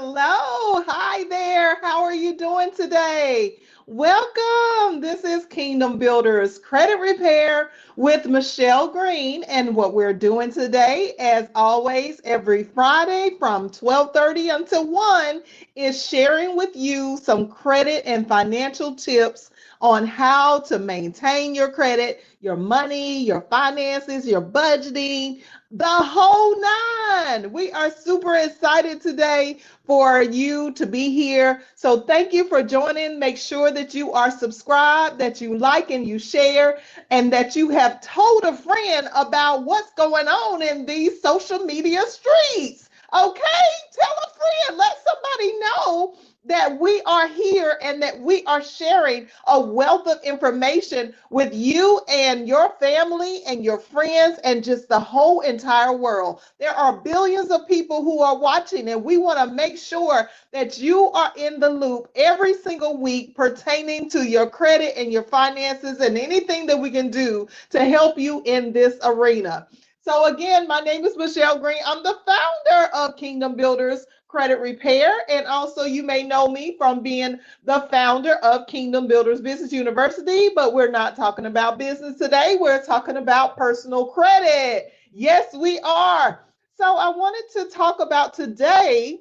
Hello. Hi there. How are you doing today? Welcome. This is Kingdom Builders Credit Repair with Michelle Green. And what we're doing today, as always, every Friday from 12:30 until 1 is sharing with you some credit and financial tips on how to maintain your credit, your money, your finances, your budgeting, the whole nine. We are super excited today for you to be here. So thank you for joining. Make sure that you are subscribed, that you like and you share, and that you have told a friend about what's going on in these social media streets. Okay? Tell a friend, let somebody know that we are here and that we are sharing a wealth of information with you and your family and your friends and just the whole entire world. There are billions of people who are watching, and we want to make sure that you are in the loop every single week pertaining to your credit and your finances and anything that we can do to help you in this arena. So again, my name is Michelle Green. I'm the founder of Kingdom Builders Credit Repair, and also you may know me from being the founder of Kingdom Builders Business University, but we're not talking about business today. We're talking about personal credit. Yes, we are. So I wanted to talk about today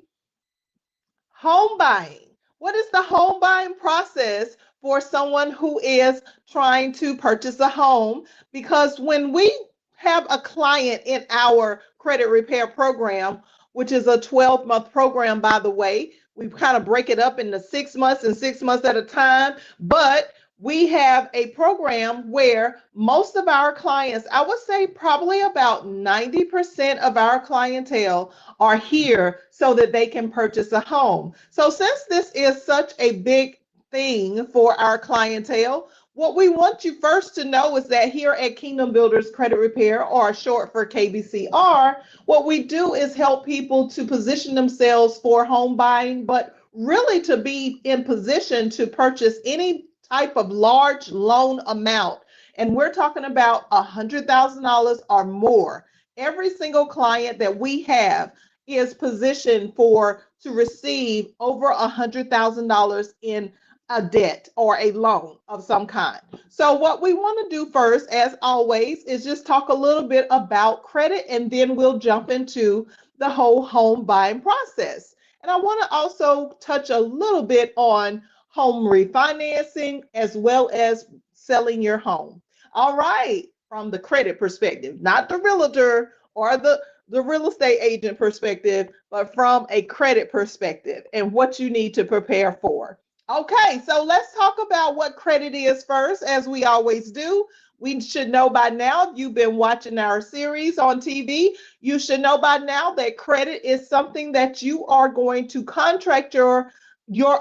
home buying. What is the home buying process for someone who is trying to purchase a home? Because when we have a client in our credit repair program, which is a 12-month program, by the way, we kind of break it up into 6 months and 6 months at a time, but we have a program where most of our clients, I would say probably about 90% of our clientele are here so that they can purchase a home. So since this is such a big thing for our clientele, what we want you first to know is that here at Kingdom Builders Credit Repair, or short for KBCR, what we do is help people to position themselves for home buying, but really to be in position to purchase any type of large loan amount. And we're talking about $100,000 or more. Every single client that we have is positioned to receive over $100,000 in a debt or a loan of some kind. So what we want to do first, as always, is just talk a little bit about credit, and then we'll jump into the whole home buying process. And I want to also touch a little bit on home refinancing as well as selling your home. All right, from the credit perspective, not the realtor or the real estate agent perspective, but from a credit perspective and what you need to prepare for. Okay, so let's talk about what credit is first, as we always do. We should know by now, if you've been watching our series on TV, you should know by now that credit is something that you are going to contract your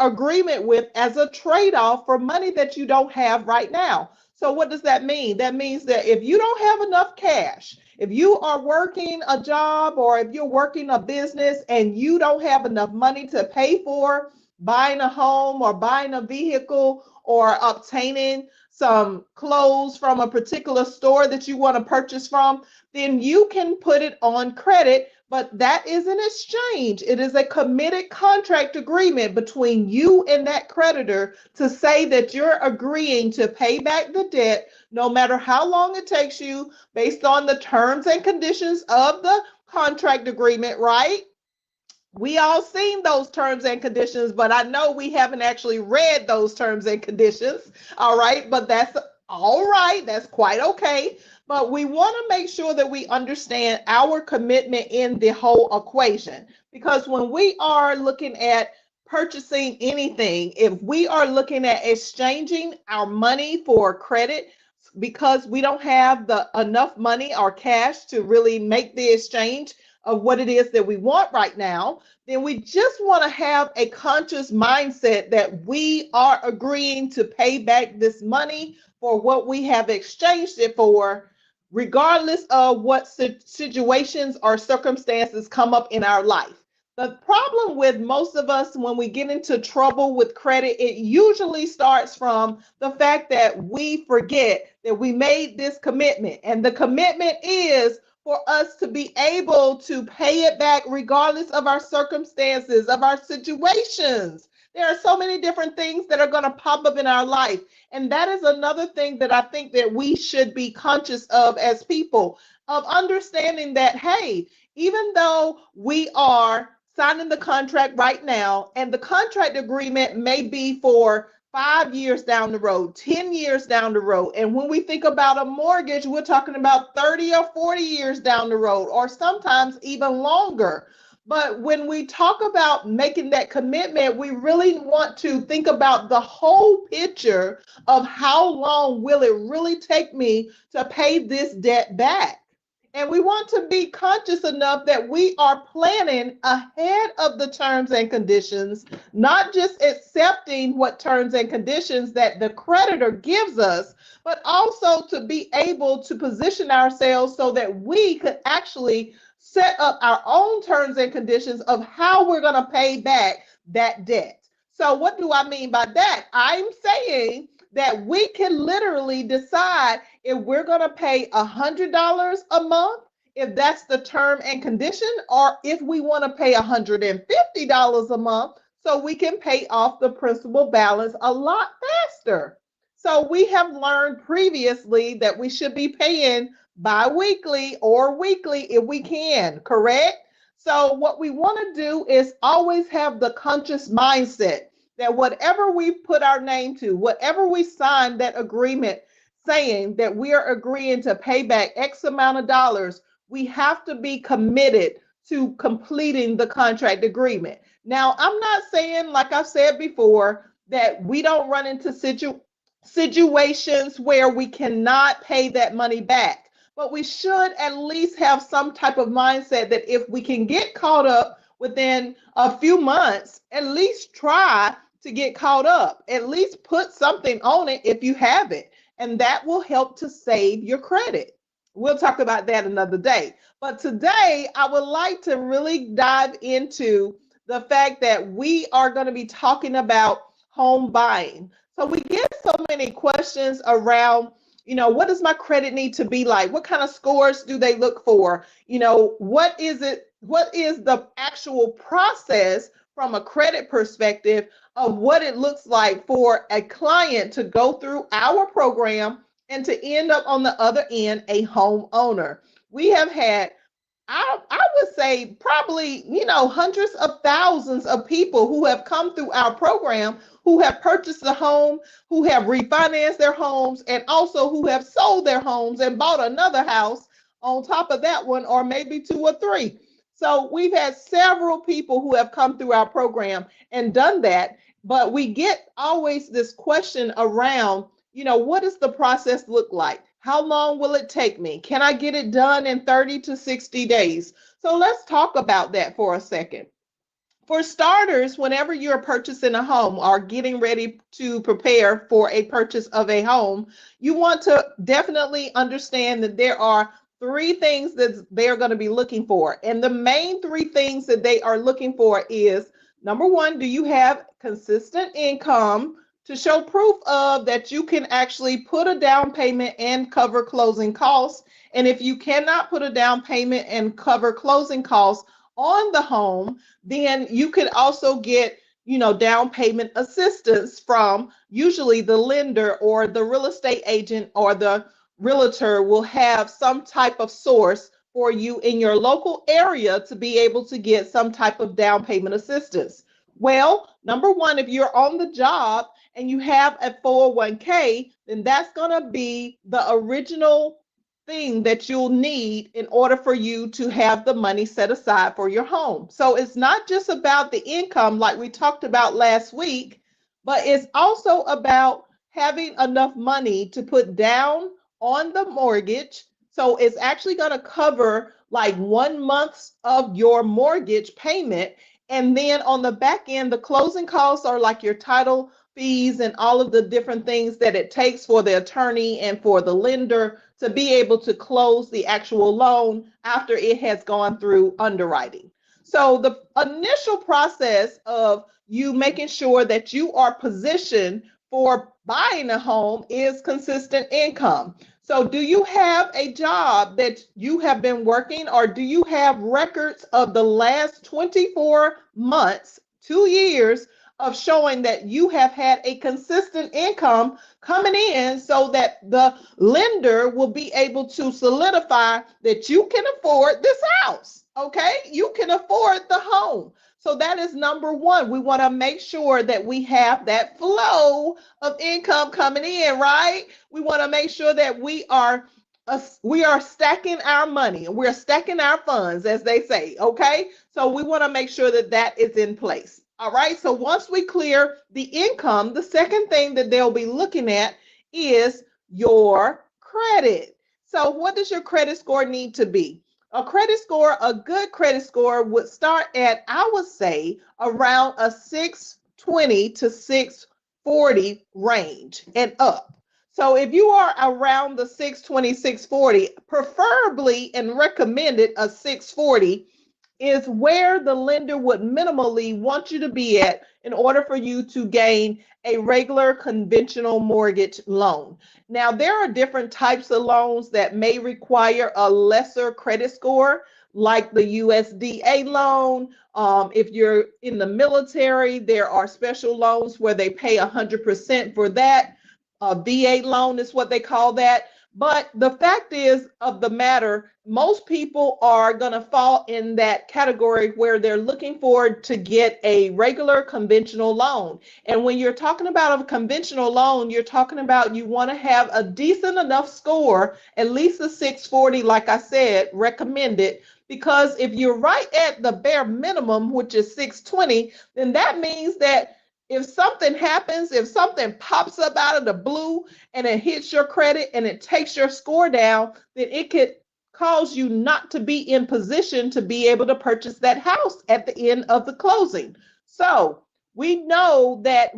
agreement with as a trade-off for money that you don't have right now. So what does that mean? That means that if you don't have enough cash, if you are working a job or if you're working a business and you don't have enough money to pay for buying a home or buying a vehicle or obtaining some clothes from a particular store that you want to purchase from, then you can put it on credit. But that is an exchange. It is a committed contract agreement between you and that creditor to say that you're agreeing to pay back the debt no matter how long it takes you, based on the terms and conditions of the contract agreement, right? We all seen those terms and conditions, but I know we haven't actually read those terms and conditions. All right, but that's all right. That's quite okay. But we want to make sure that we understand our commitment in the whole equation. Because when we are looking at purchasing anything, if we are looking at exchanging our money for credit, because we don't have the enough money or cash to really make the exchange of what it is that we want right now, then we just want to have a conscious mindset that we are agreeing to pay back this money for what we have exchanged it for, regardless of what situations or circumstances come up in our life. The problem with most of us when we get into trouble with credit, it usually starts from the fact that we forget that we made this commitment. And the commitment is for us to be able to pay it back regardless of our circumstances, of our situations. There are so many different things that are going to pop up in our life. And that is another thing that I think that we should be conscious of as people, of understanding that, hey, even though we are signing the contract right now, and the contract agreement may be for 5 years down the road, 10 years down the road. And when we think about a mortgage, we're talking about 30 or 40 years down the road, or sometimes even longer. But when we talk about making that commitment, we really want to think about the whole picture of how long will it really take me to pay this debt back. And we want to be conscious enough that we are planning ahead of the terms and conditions, not just accepting what terms and conditions that the creditor gives us, but also to be able to position ourselves so that we could actually set up our own terms and conditions of how we're going to pay back that debt. So what do I mean by that? I'm saying that we can literally decide if we're going to pay $100 a month, if that's the term and condition, or if we want to pay $150 a month so we can pay off the principal balance a lot faster. So we have learned previously that we should be paying bi-weekly or weekly if we can, correct? So what we want to do is always have the conscious mindset that whatever we put our name to, whatever we sign that agreement saying that we are agreeing to pay back X amount of dollars, we have to be committed to completing the contract agreement. Now, I'm not saying, like I've said before, that we don't run into situations where we cannot pay that money back. But we should at least have some type of mindset that if we can get caught up within a few months, at least try to get caught up. At least put something on it if you have it. And that will help to save your credit. We'll talk about that another day. But today, I would like to really dive into the fact that we are going to be talking about home buying. So we get so many questions around, what does my credit need to be like? What kind of scores do they look for? What is it? What is the actual process from a credit perspective of what it looks like for a client to go through our program and to end up on the other end a homeowner? We have had, I would say probably, hundreds of thousands of people who have come through our program, who have purchased a home, who have refinanced their homes, and also who have sold their homes and bought another house on top of that one, or maybe two or three. So we've had several people who have come through our program and done that, but we get always this question around, what does the process look like? How long will it take me? Can I get it done in 30 to 60 days? So let's talk about that for a second. For starters, whenever you're purchasing a home or getting ready to prepare for a purchase of a home, you want to definitely understand that there are three things that they're going to be looking for. And the main three things that they are looking for is, number one, do you have consistent income to show proof of that you can actually put a down payment and cover closing costs? And if you cannot put a down payment and cover closing costs on the home, then you could also get, down payment assistance from usually the lender or the real estate agent, or the realtor will have some type of source for you in your local area to be able to get some type of down payment assistance. Well, number one, if you're on the job and you have a 401k, then that's going to be the original thing that you'll need in order for you to have the money set aside for your home. So it's not just about the income like we talked about last week, but it's also about having enough money to put down on the mortgage. So it's actually going to cover like 1 month of your mortgage payment. And then on the back end, the closing costs are like your title fees and all of the different things that it takes for the attorney and for the lender to be able to close the actual loan after it has gone through underwriting. So the initial process of you making sure that you are positioned for buying a home is consistent income. So do you have a job that you have been working, or do you have records of the last 24 months, 2 years of showing that you have had a consistent income coming in so that the lender will be able to solidify that you can afford this house? Okay, you can afford the home. So that is number one. We want to make sure that we have that flow of income coming in, right? We want to make sure that we are stacking our money, we're stacking our funds, as they say. Okay, so we want to make sure that that is in place. All right, so once we clear the income, the second thing that they'll be looking at is your credit. So what does your credit score need to be? A good credit score would start at, I would say, around a 620 to 640 range and up. So if you are around the 620, 640, preferably and recommended a 640 is where the lender would minimally want you to be at in order for you to gain a regular conventional mortgage loan. Now, there are different types of loans that may require a lesser credit score, like the USDA loan. If you're in the military, there are special loans where they pay 100% for that. A VA loan is what they call that. But the fact is of the matter, most people are going to fall in that category where they're looking forward to get a regular conventional loan. And when you're talking about a conventional loan, you're talking about you want to have a decent enough score, at least a 640, like I said, recommended. Because if you're right at the bare minimum, which is 620, then that means that if something happens, if something pops up out of the blue and it hits your credit and it takes your score down, then it could cause you not to be in position to be able to purchase that house at the end of the closing. So we know that,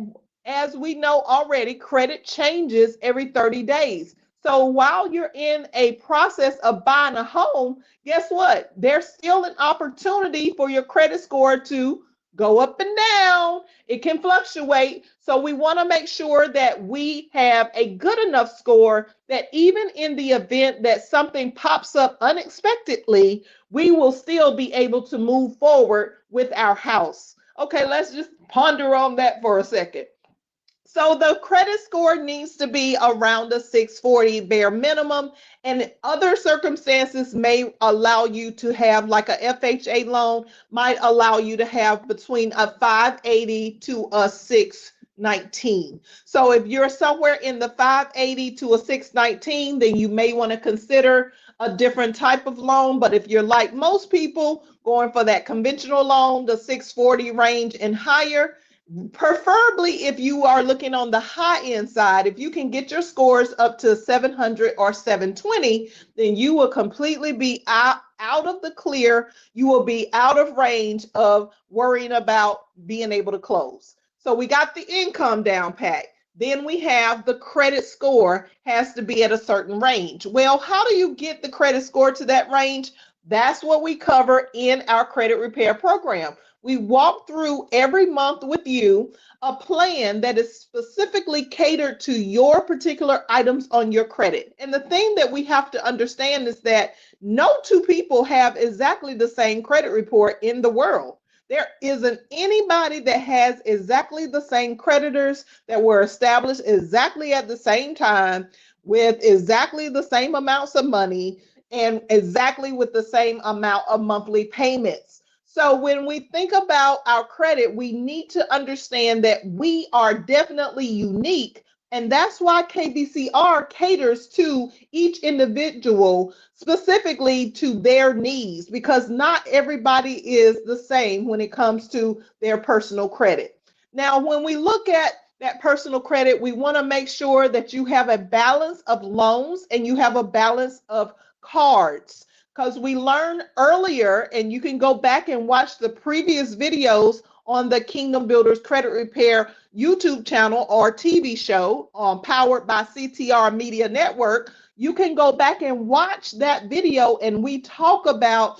as we know already, credit changes every 30 days. So while you're in a process of buying a home, guess what? There's still an opportunity for your credit score to go up and down. It can fluctuate. So we want to make sure that we have a good enough score that even in the event that something pops up unexpectedly, we will still be able to move forward with our house. Okay, let's just ponder on that for a second. So the credit score needs to be around a 640 bare minimum, and other circumstances may allow you to have, like a FHA loan might allow you to have between a 580 to a 619. So if you're somewhere in the 580 to a 619, then you may want to consider a different type of loan. But if you're like most people going for that conventional loan, the 640 range and higher, preferably if you are looking on the high end side, if you can get your scores up to 700 or 720, then you will completely be out of the clear. You will be out of range of worrying about being able to close. So we got the income down pat. Then we have the credit score has to be at a certain range. Well, how do you get the credit score to that range? That's what we cover in our credit repair program. We walk through every month with you a plan that is specifically catered to your particular items on your credit. And the thing that we have to understand is that no two people have exactly the same credit report in the world. There isn't anybody that has exactly the same creditors that were established exactly at the same time with exactly the same amounts of money and exactly with the same amount of monthly payments. So when we think about our credit, we need to understand that we are definitely unique. And that's why KBCR caters to each individual specifically to their needs, because not everybody is the same when it comes to their personal credit. Now, when we look at that personal credit, we want to make sure that you have a balance of loans and you have a balance of cards, because we learned earlier, and you can go back and watch the previous videos on the Kingdom Builders Credit Repair YouTube channel or TV show powered by CTR Media Network. You can go back and watch that video, and we talk about,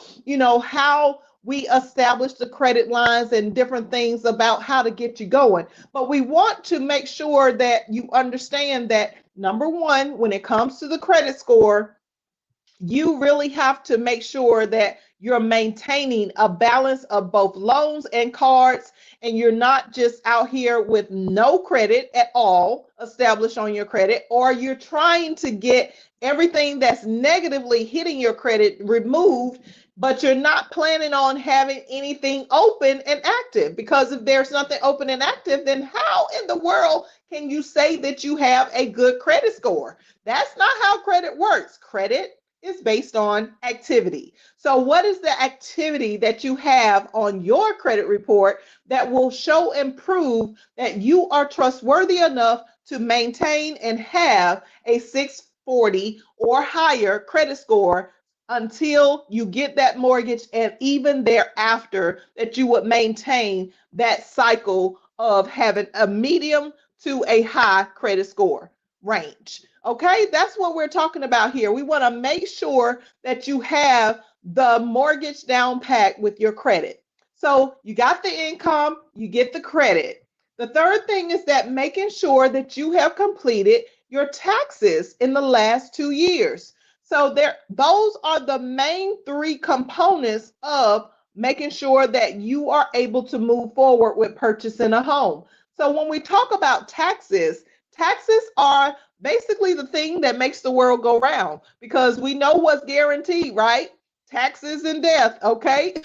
how we establish the credit lines and different things about how to get you going. But we want to make sure that you understand that, number one, when it comes to the credit score, you really have to make sure that you're maintaining a balance of both loans and cards, and you're not just out here with no credit at all established on your credit, or you're trying to get everything that's negatively hitting your credit removed, but you're not planning on having anything open and active. Because if there's nothing open and active, then how in the world can you say that you have a good credit score? That's not how credit works. Credit is based on activity. So what is the activity that you have on your credit report that will show and prove that you are trustworthy enough to maintain and have a 640 or higher credit score until you get that mortgage, and even thereafter that you would maintain that cycle of having a medium to a high credit score range? Okay, that's what we're talking about here. We want to make sure that you have the mortgage down pat with your credit. So you got the income, you get the credit. The third thing is that making sure that you have completed your taxes in the last 2 years. So those are the main three components of making sure that you are able to move forward with purchasing a home. So when we talk about taxes, taxes are basically the thing that makes the world go round, because we know what's guaranteed, right? Taxes and death, okay?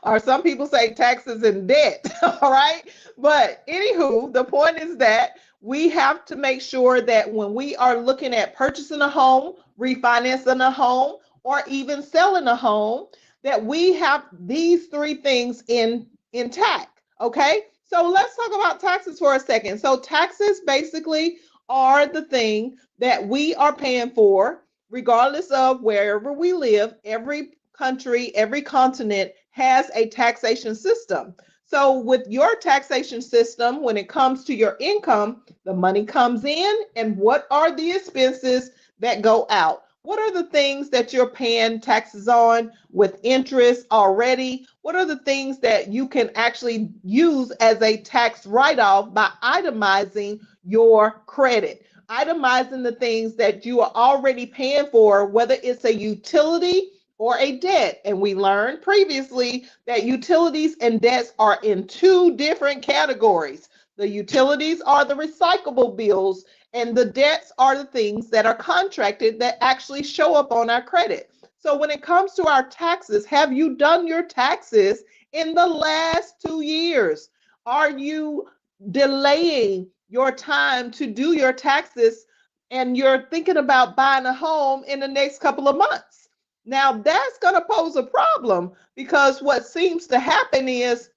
Or some people say taxes and debt, all right? But anywho, the point is that we have to make sure that when we are looking at purchasing a home, refinancing a home, or even selling a home, that we have these three things intact, okay? So let's talk about taxes for a second. So taxes basically are the thing that we are paying for, regardless of wherever we live. Every country, every continent has a taxation system. So with your taxation system, when it comes to your income, the money comes in, and what are the expenses that go out? What are the things that you're paying taxes on with interest already? What are the things that you can actually use as a tax write-off by itemizing your credit? Itemizing the things that you are already paying for, whether it's a utility or a debt. And we learned previously that utilities and debts are in two different categories. The utilities are the recyclable bills, and the debts are the things that are contracted that actually show up on our credit. So when it comes to our taxes, have you done your taxes in the last 2 years? Are you delaying your time to do your taxes, and you're thinking about buying a home in the next couple of months? Now that's going to pose a problem, because what seems to happen is,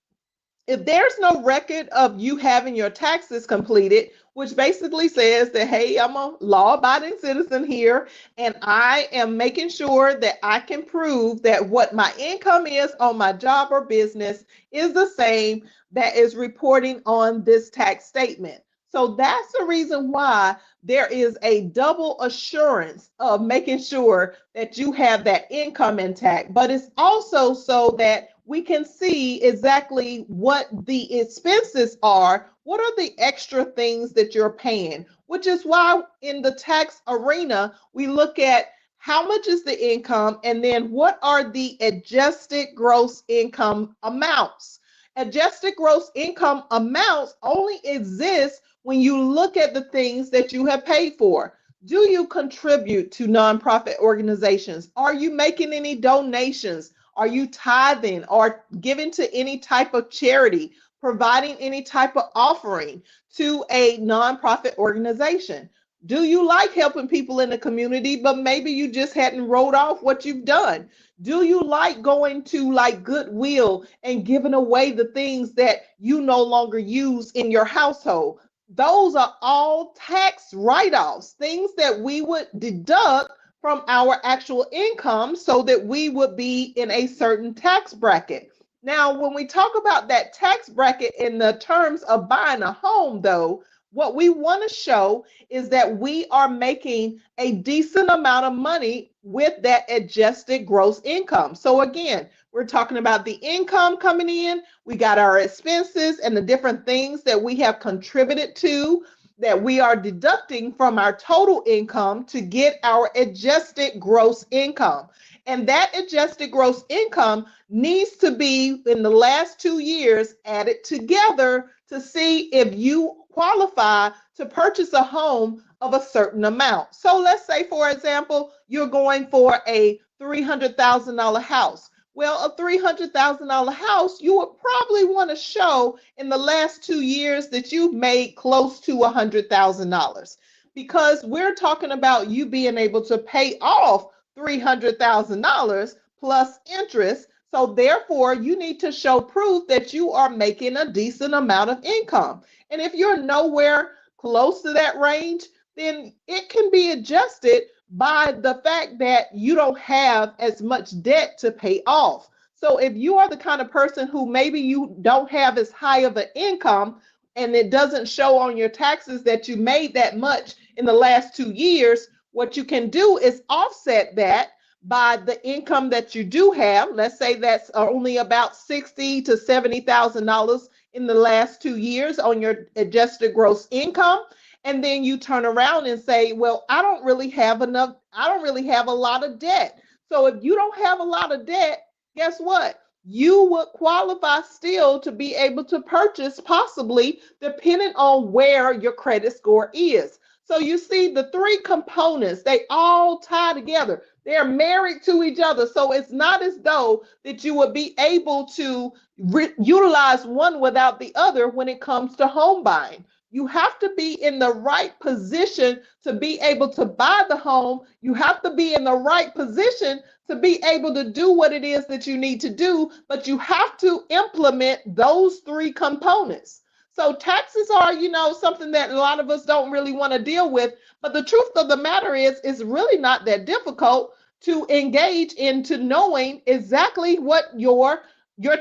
if there's no record of you having your taxes completed, which basically says that, hey, I'm a law-abiding citizen here, and I am making sure that I can prove that what my income is on my job or business is the same that is reporting on this tax statement. So that's the reason why there is a double assurance of making sure that you have that income intact. But it's also so that we can see exactly what the expenses are. What are the extra things that you're paying? Which is why in the tax arena, we look at how much is the income, and then what are the adjusted gross income amounts. Adjusted gross income amounts only exist when you look at the things that you have paid for. Do you contribute to nonprofit organizations? Are you making any donations? Are you tithing or giving to any type of charity, providing any type of offering to a nonprofit organization? Do you like helping people in the community, but maybe you just hadn't wrote off what you've done? Do you like going to like Goodwill and giving away the things that you no longer use in your household? Those are all tax write-offs, things that we would deduct from our actual income so that we would be in a certain tax bracket. Now, when we talk about that tax bracket in the terms of buying a home, though, what we want to show is that we are making a decent amount of money with that adjusted gross income. So again, We're talking about the income coming in. We got our expenses and the different things that we have contributed to that we are deducting from our total income to get our adjusted gross income. And that adjusted gross income needs to be in the last 2 years added together to see if you qualify to purchase a home of a certain amount. So let's say, for example, you're going for a $300,000 house. Well, a $300,000 house, you would probably want to show in the last 2 years that you've made close to $100,000 because we're talking about you being able to pay off $300,000 plus interest. So therefore, you need to show proof that you are making a decent amount of income. And if you're nowhere close to that range, then it can be adjusted by the fact that you don't have as much debt to pay off. So if you are the kind of person who maybe you don't have as high of an income and it doesn't show on your taxes that you made that much in the last 2 years, what you can do is offset that by the income that you do have. Let's say that's only about $60,000 to $70,000 in the last 2 years on your adjusted gross income. And then you turn around and say, well, I don't really have enough. I don't really have a lot of debt. So if you don't have a lot of debt, guess what? You would qualify still to be able to purchase, possibly depending on where your credit score is. So you see the three components, they all tie together. They're married to each other. So it's not as though that you would be able to utilize one without the other when it comes to home buying. You have to be in the right position to be able to buy the home. You have to be in the right position to be able to do what it is that you need to do, but you have to implement those three components. So taxes are, something that a lot of us don't really want to deal with, but the truth of the matter is, it's really not that difficult to engage into knowing exactly what your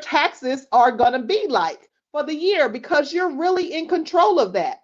taxes are going to be like for the year, because you're really in control of that.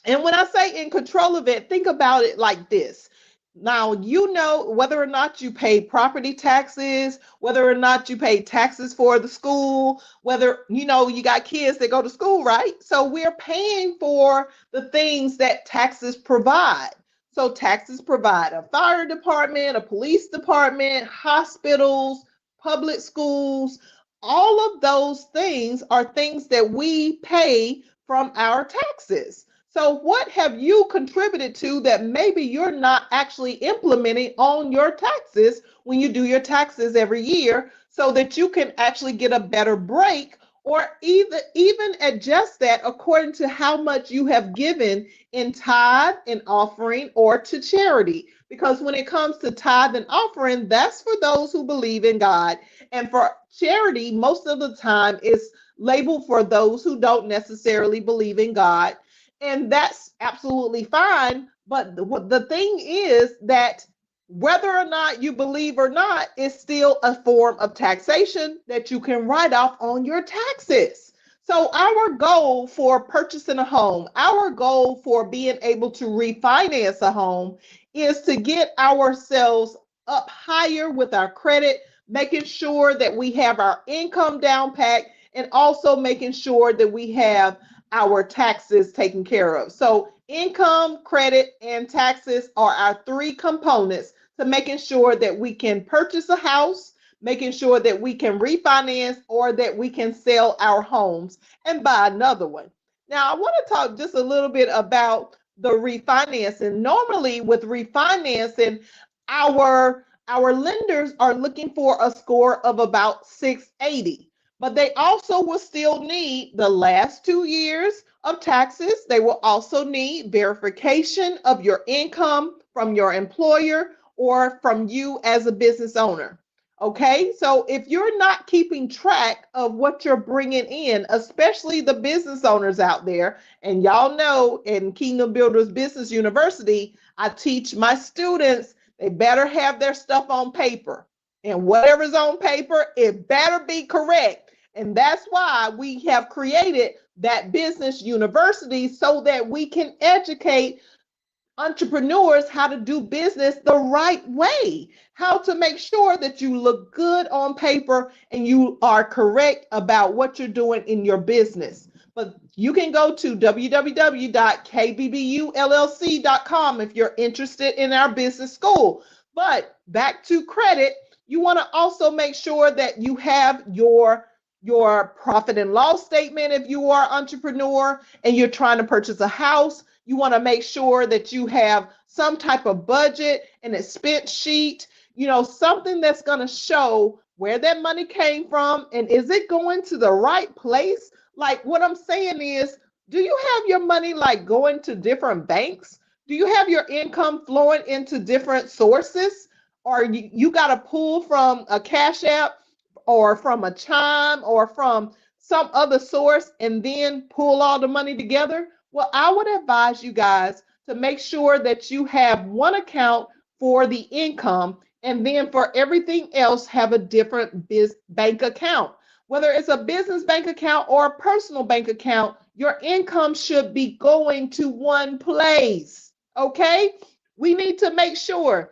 And when I say in control of it, think about it like this. Now, you know whether or not you pay property taxes, whether or not you pay taxes for the school, whether, you got kids that go to school, right? So we're paying for the things that taxes provide. So taxes provide a fire department, a police department, hospitals, public schools. All of those things are things that we pay from our taxes. So what have you contributed to that maybe you're not actually implementing on your taxes when you do your taxes every year, so that you can actually get a better break, or even adjust that according to how much you have given in tithe and offering or to charity? Because when it comes to tithe and offering, that's for those who believe in God. And for charity, most of the time is labeled for those who don't necessarily believe in God. And that's absolutely fine. But the thing is that whether or not you believe or not, it's still a form of taxation that you can write off on your taxes. So our goal for purchasing a home, our goal for being able to refinance a home, is to get ourselves up higher with our credit, making sure that we have our income down pat, and also making sure that we have our taxes taken care of. So income, credit, and taxes are our three components to making sure that we can purchase a house, making sure that we can refinance, or that we can sell our homes and buy another one. Now, I want to talk just a little bit about the refinancing. Normally with refinancing, our lenders are looking for a score of about 680. But they also will still need the last 2 years of taxes. They will also need verification of your income from your employer or from you as a business owner. Okay, so if you're not keeping track of what you're bringing in, especially the business owners out there, and y'all know in Kingdom Builders Business University, I teach my students they better have their stuff on paper. And whatever's on paper, it better be correct. And that's why we have created that business university, so that we can educate entrepreneurs how to do business the right way, how to make sure that you look good on paper and you are correct about what you're doing in your business. But you can go to www.kbbullc.com if you're interested in our business school. But back to credit, you want to also make sure that you have your profit and loss statement if you are an entrepreneur and you're trying to purchase a house. You want to make sure that you have some type of budget, an expense sheet, something that's going to show where that money came from and is it going to the right place? Like what I'm saying is, do you have your money like going to different banks? Do you have your income flowing into different sources? Or you got to pull from a Cash App or from a Chime or from some other source and then pull all the money together? Well, I would advise you guys to make sure that you have one account for the income and then for everything else have a different bank account. Whether it's a business bank account or a personal bank account, your income should be going to one place. Okay? We need to make sure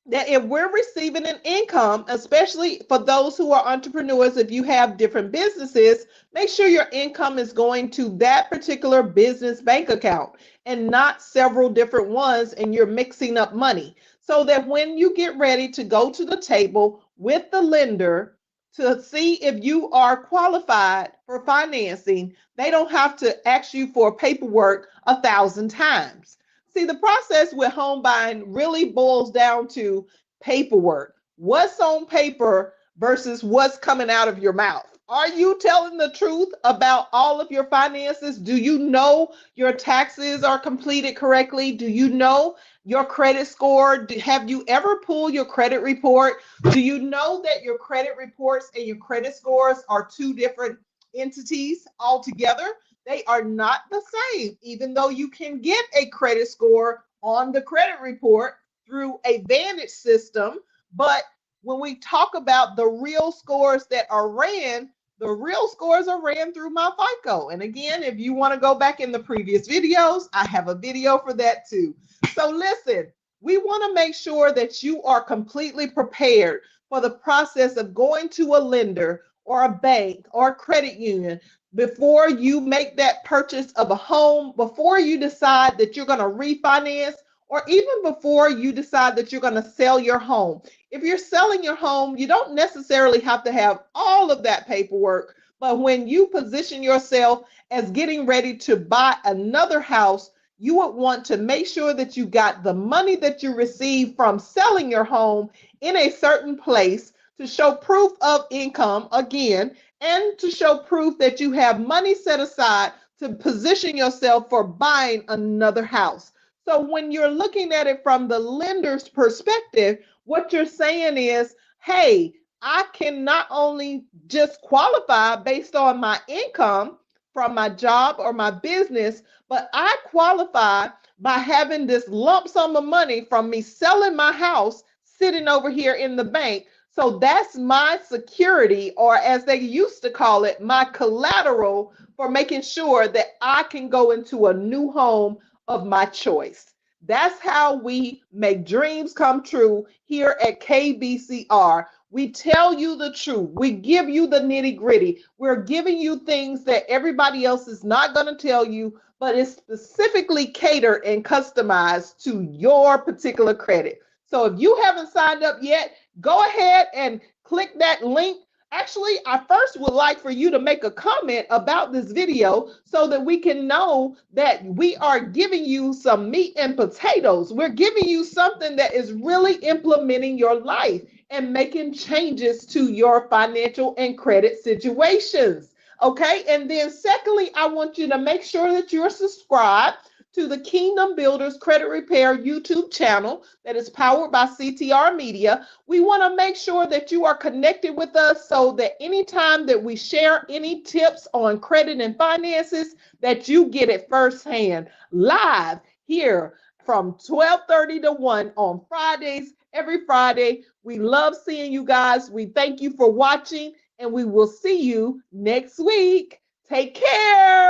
that if we're receiving an income, especially for those who are entrepreneurs, if you have different businesses, make sure your income is going to that particular business bank account and not several different ones and you're mixing up money. So that when you get ready to go to the table with the lender to see if you are qualified for financing, they don't have to ask you for paperwork 1,000 times. See, the process with home buying really boils down to paperwork. What's on paper versus what's coming out of your mouth? Are you telling the truth about all of your finances? Do you know your taxes are completed correctly? Do you know your credit score? Have you ever pulled your credit report? Do you know that your credit reports and your credit scores are two different entities altogether? They are not the same, even though you can get a credit score on the credit report through a Vantage system. But when we talk about the real scores that are ran, the real scores are ran through my FICO. And again, if you want to go back in the previous videos, I have a video for that too. So listen, we want to make sure that you are completely prepared for the process of going to a lender or a bank or a credit union before you make that purchase of a home, before you decide that you're going to refinance, or even before you decide that you're going to sell your home. If you're selling your home, you don't necessarily have to have all of that paperwork, but when you position yourself as getting ready to buy another house, you would want to make sure that you got the money that you received from selling your home in a certain place to show proof of income again, and to show proof that you have money set aside to position yourself for buying another house. So when you're looking at it from the lender's perspective, what you're saying is, hey, I can not only just qualify based on my income from my job or my business, but I qualify by having this lump sum of money from me selling my house sitting over here in the bank. So that's my security, or as they used to call it, my collateral for making sure that I can go into a new home of my choice. That's how we make dreams come true here at KBCR. We tell you the truth. We give you the nitty gritty. We're giving you things that everybody else is not going to tell you, but it's specifically catered and customized to your particular credit. So if you haven't signed up yet, go ahead and click that link. Actually, I first would like for you to make a comment about this video so that we can know that we are giving you some meat and potatoes. We're giving you something that is really implementing your life and making changes to your financial and credit situations. Okay, and then secondly, I want you to make sure that you're subscribed to the Kingdom Builders Credit Repair YouTube channel that is powered by CTR Media. We want to make sure that you are connected with us so that anytime that we share any tips on credit and finances, that you get it firsthand, live here from 12:30 to 1 on Fridays, every Friday. We love seeing you guys. We thank you for watching, and we will see you next week. Take care.